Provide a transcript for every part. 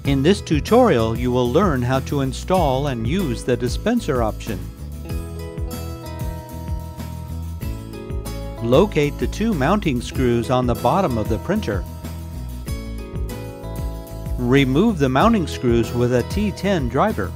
In this tutorial, you will learn how to install and use the dispenser option. Locate the two mounting screws on the bottom of the printer. Remove the mounting screws with a T10 driver.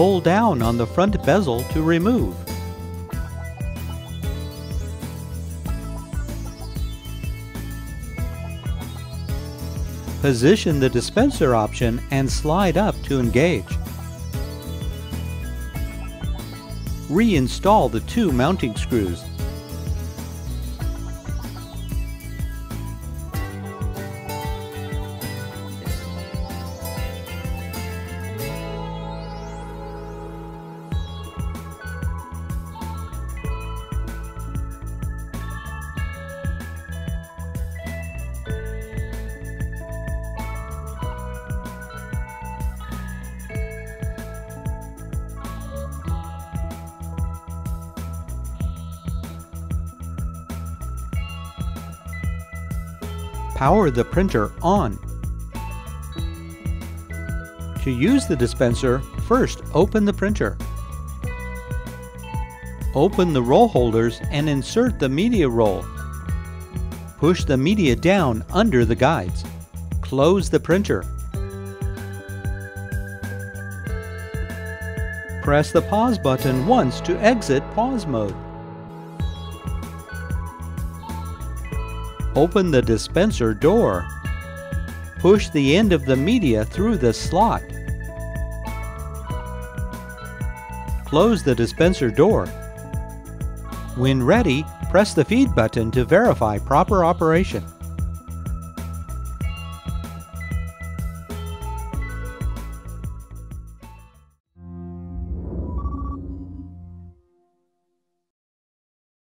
Pull down on the front bezel to remove. Position the dispenser option and slide up to engage. Reinstall the two mounting screws. Power the printer on. To use the dispenser, first open the printer. Open the roll holders and insert the media roll. Push the media down under the guides. Close the printer. Press the pause button once to exit pause mode. Open the dispenser door. Push the end of the media through the slot. Close the dispenser door. When ready, press the feed button to verify proper operation.